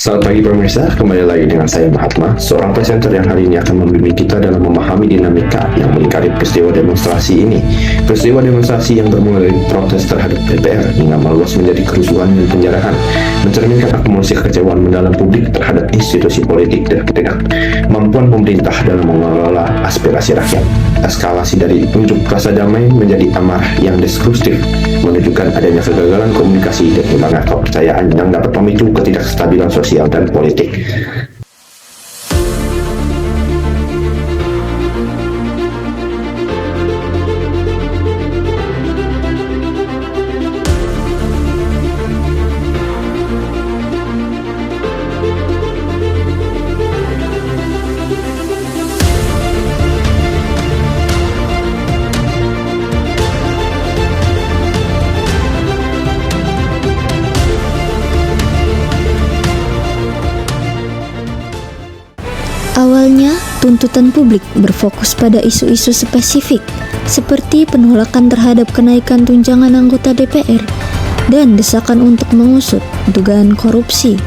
Selamat pagi pemirsa, kembali lagi dengan saya Mahatma, seorang presenter yang hari ini akan membimbing kita dalam memahami dinamika yang melingkari peristiwa demonstrasi ini. Peristiwa demonstrasi yang bermula dari protes terhadap DPR hingga meluas menjadi kerusuhan dan penjarahan, mencerminkan akumulasi kekecewaan mendalam publik terhadap institusi politik dan ketidakmampuan pemerintah dalam mengelola aspirasi rakyat. Eskalasi dari unjuk rasa damai menjadi amarah yang destruktif, menunjukkan adanya kegagalan komunikasi dan hilangnya kepercayaan yang dapat memicu ketidakstabilan sosial dan politik. Awalnya, tuntutan publik berfokus pada isu-isu spesifik, seperti penolakan terhadap kenaikan tunjangan anggota DPR dan desakan untuk mengusut dugaan korupsi.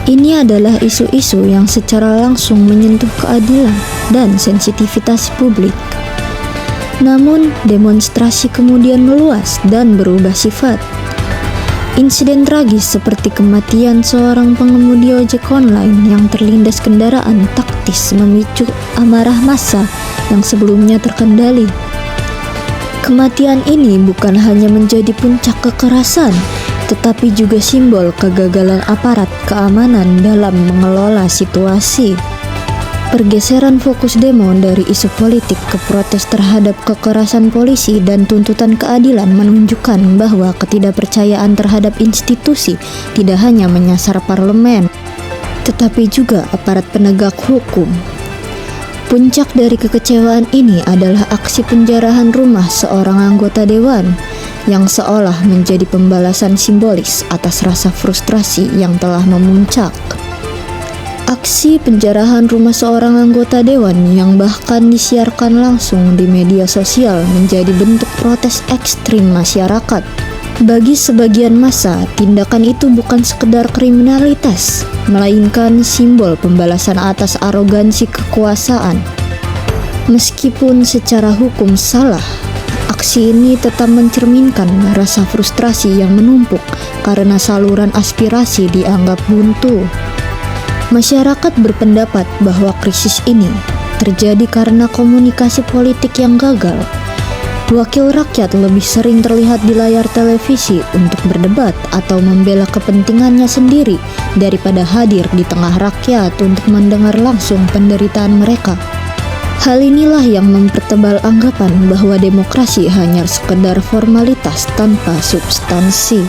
Ini adalah isu-isu yang secara langsung menyentuh keadilan dan sensitivitas publik. Namun, demonstrasi kemudian meluas dan berubah sifat. Insiden tragis seperti kematian seorang pengemudi ojek online yang terlindas kendaraan taktis memicu amarah massa yang sebelumnya terkendali. Kematian ini bukan hanya menjadi puncak kekerasan, tetapi juga simbol kegagalan aparat keamanan dalam mengelola situasi. Pergeseran fokus demo dari isu politik ke protes terhadap kekerasan polisi dan tuntutan keadilan menunjukkan bahwa ketidakpercayaan terhadap institusi tidak hanya menyasar parlemen, tetapi juga aparat penegak hukum. Puncak dari kekecewaan ini adalah aksi penjarahan rumah seorang anggota dewan yang seolah menjadi pembalasan simbolis atas rasa frustrasi yang telah memuncak. Aksi penjarahan rumah seorang anggota dewan yang bahkan disiarkan langsung di media sosial menjadi bentuk protes ekstrim masyarakat. Bagi sebagian massa, tindakan itu bukan sekedar kriminalitas, melainkan simbol pembalasan atas arogansi kekuasaan. Meskipun secara hukum salah, aksi ini tetap mencerminkan rasa frustrasi yang menumpuk karena saluran aspirasi dianggap buntu. Masyarakat berpendapat bahwa krisis ini terjadi karena komunikasi politik yang gagal. Wakil rakyat lebih sering terlihat di layar televisi untuk berdebat atau membela kepentingannya sendiri daripada hadir di tengah rakyat untuk mendengar langsung penderitaan mereka. Hal inilah yang mempertebal anggapan bahwa demokrasi hanya sekedar formalitas tanpa substansi.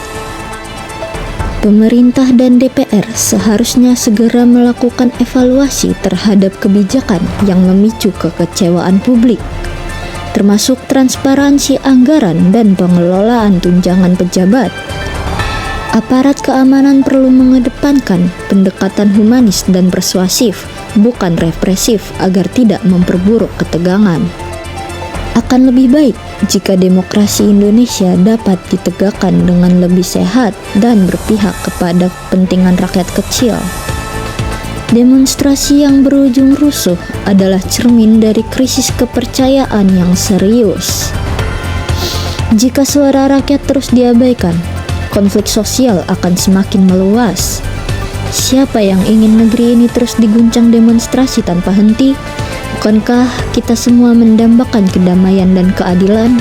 Pemerintah dan DPR seharusnya segera melakukan evaluasi terhadap kebijakan yang memicu kekecewaan publik, termasuk transparansi anggaran dan pengelolaan tunjangan pejabat. Aparat keamanan perlu mengedepankan pendekatan humanis dan persuasif, bukan represif, agar tidak memperburuk ketegangan. Akan lebih baik jika demokrasi Indonesia dapat ditegakkan dengan lebih sehat dan berpihak kepada kepentingan rakyat kecil. Demonstrasi yang berujung rusuh adalah cermin dari krisis kepercayaan yang serius. Jika suara rakyat terus diabaikan, konflik sosial akan semakin meluas. Siapa yang ingin negeri ini terus diguncang demonstrasi tanpa henti? Bukankah kita semua mendambakan kedamaian dan keadilan?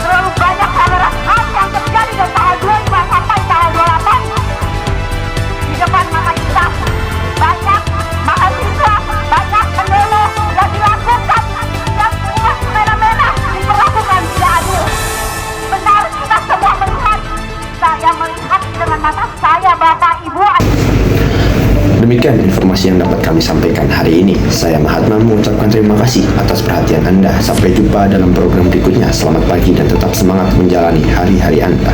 Terlalu banyak pelanggaran HAM yang terjadi dari tanggal 25 sampai tanggal 28 di depan mahasiswa. Banyak mahasiswa, banyak pendemo yang dilakukan, yang punya semena-mena diperlakukan tidak adil. Benar, kita semua melihat. Saya melihat dengan mata saya, Bapak Ibu. Demikian informasi yang dapat kami sampaikan hari ini. Saya Mahatma mengucapkan terima kasih atas perhatian Anda. Sampai jumpa dalam program berikutnya. Selamat pagi dan tetap semangat menjalani hari-hari Anda.